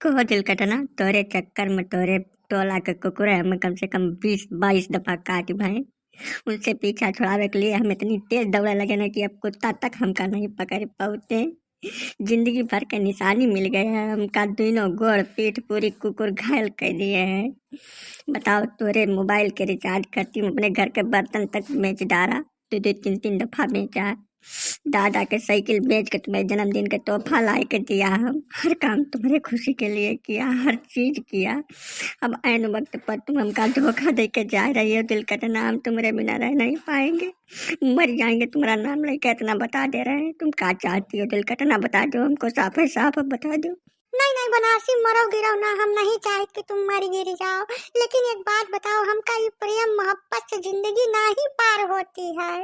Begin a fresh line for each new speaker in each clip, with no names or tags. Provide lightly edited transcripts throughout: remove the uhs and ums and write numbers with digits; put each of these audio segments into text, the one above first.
कहो दिल कटना तोरे चक्कर में तोरे टोला के कुकुर हमें कम से कम 20-22 दफा काट भाई। उनसे पीछा छुड़ावे के लिए हम इतनी तेज दौड़े लगे ना कि अब कुत्ता तक हमका नहीं पकड़ पाते। जिंदगी भर के निशानी मिल गए हैं हमका, दोनों गोड़ पीठ पूरी कुकुर घायल कर दिए हैं। बताओ, तोरे मोबाइल के रिचार्ज करती हूँ, अपने घर के बर्तन तक बेच डाला, 2-3 दफा बेचा। दादा के साइकिल बेच के तुम्हें जन्मदिन के तोहफा ला के दिया। हम हर काम तुम्हारे खुशी के लिए किया, हर चीज किया। अब ऐन वक्त पर तुम हमका धोखा दे के जा रही हो। दिल का नाम तुम्हारे बिना रह नहीं पाएंगे, मर जाएंगे। तुम्हारा नाम लेके इतना बता दे रहे हैं। तुम क्या चाहती हो दिल कटना, बता दो हमको, साफ है साफ बता दो।
नहीं नहीं बनारसी, मरो गिरो ना, हम नहीं चाहते कि तुम मर गिर जाओ, लेकिन एक बात बताओ, हमका ये प्रेम मोहब्बत से जिंदगी ना ही पार होती है,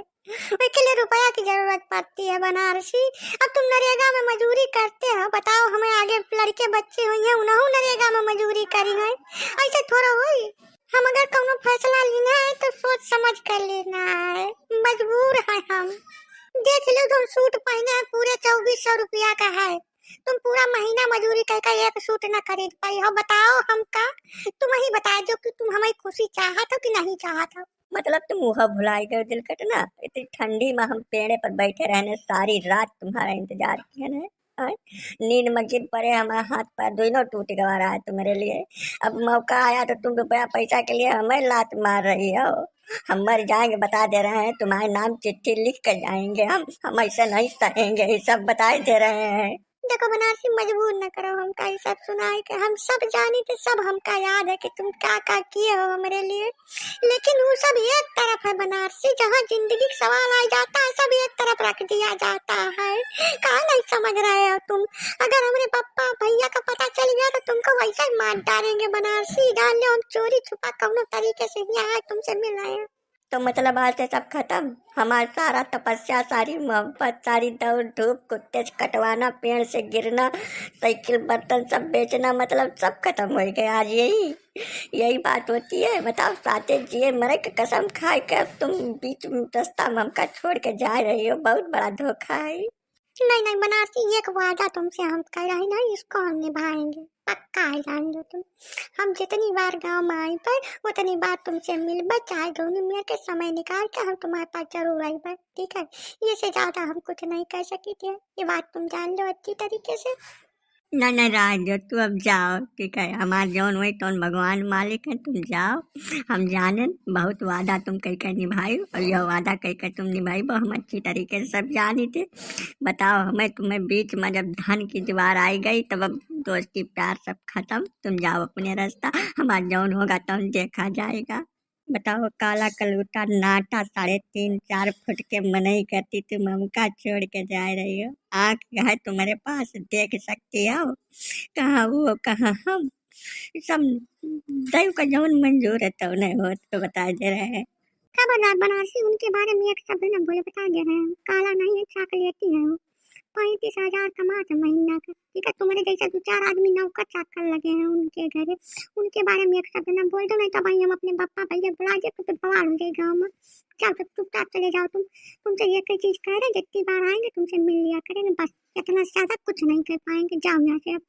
उसके लिए रुपया की जरूरत पड़ती है बनारसी। अब तुम नरेगा में मजदूरी करते हो, बताओ हमें आगे लड़के बच्चे हुए हैं, उन्हों नरेगा में मजदूरी करी है, ऐसे थोड़ा हुई। हम अगर कोनो फैसला लेना है तो सोच समझ कर लेना है, मजबूर है हम। देख लो, तुम सूट पहने हैं पूरे 2400 रुपया का है, तुम पूरा महीना मजदूरी करके एक सूट न खरीद पाई हो। बताओ हमका, तुम ही बता दो कि तुम हमारी खुशी चाहत हो कि नहीं चाहत हो।
मतलब तुम वह भुलाई गए दिल कटना, इतनी ठंडी में हम पेड़े पर बैठे रहने, सारी रात तुम्हारा इंतजार किया ना। नींद में गिर पड़े, हमारा हाथ पैर दोनों टूट गवा रहा है तुम्हारे लिए। अब मौका आया तो तुम रुपया पैसा के लिए हमें लात मार रही हो। हम मर जाएंगे बता दे रहे हैं, तुम्हारे नाम चिट्ठी लिख कर जाएंगे हम ऐसा नहीं सहेंगे, ये सब बताए दे रहे हैं।
देखो बनारसी, मजबूर न करो हमका, ये सब सुनाए के हम सब जानी थे, सब हमका याद है कि तुम क्या क्या किए हो हमारे लिए, लेकिन वो सब एक तरफ है बनारसी, जहाँ जिंदगी का सवाल आ जाता है सब एक तरफ रख दिया जाता है। कहा नहीं समझ रहे हो तुम? अगर हमारे पापा भैया का पता चल गया तो तुमको वैसे ही मार डालेंगे बनारसी। जान लो, हम चोरी छुपा कौनो तरीके से यहाँ तुमसे मिल रहे हैं।
तो मतलब आज से सब खत्म, हमारा सारा तपस्या, सारी मोहब्बत, सारी दौड़ धूप, कुत्ते से कटवाना, पेड़ से गिरना, साइकिल बर्तन सब बेचना, मतलब सब खत्म हो गया आज। यही बात होती है। बताओ, साथे जिए मरे के कसम खाए के अब तुम बीच में रास्ता में हमका छोड़ के जा रही हो, बहुत बड़ा धोखा है।
नहीं नहीं बनारसी, एक वादा तुमसे हम कर रहे ना, इसको हम निभाएंगे, पक्का है, जान लो तुम। हम जितनी बार गांव में आई पर उतनी बार तुमसे मिलबे, चाहे दोनों मिल के समय निकाल के हम तुम्हारे पास जरूर आई पर, ठीक है? ये से ज्यादा हम कुछ नहीं कर सकी थे, ये बात तुम जान लो अच्छी तरीके से।
नहीं राज, तू अब जाओ, ठीक है? हमार जौन वही तो भगवान मालिक है, तुम जाओ। हम जाने बहुत वादा तुम कह कर निभाई, और यह वादा कह कर तुम निभाई वो हम अच्छी तरीके से सब जानी थे। बताओ, हमें तुम्हें बीच में जब धन की दीवार आई गई तब अब दोस्ती प्यार सब खत्म। तुम जाओ अपने रास्ता, हमारा जौन होगा तो देखा जाएगा। बताओ, काला कलूटा नाटा 3.5-4 फुट के मनई करती, तुम हमका छोड़ के जा रही हो। आँख है तुम्हारे पास, देख सकती हो, कहाँ वो कहाँ हम। सब दैव का जौन मंजूर है तो नहीं हो तो बता दे रहे हैं।
खबरदार बनारसी, उनके बारे में एक शब्द न बोले, बता दे रहे हैं, काला नहीं है, चॉकलेटी है वो। 35,000 कमाते महीना का, ठीक है? तुम्हारे जैसे 2-4 आदमी नौकर चाकर लगे हैं उनके घरे, उनके बारे में एक शब्द न बोल दो, नहीं तो भाई हम अपने पापा भैया बुला दे तो बवाल हो जाए गाँव में। जाओ तो चुपचाप चले जाओ तुम। तुमसे एक ही चीज कह रहे, जितनी बार आएंगे तुमसे मिल लिया करेंगे, बस इतना से ज्यादा कुछ नहीं कर पाएंगे। जाओ यहाँ से अब।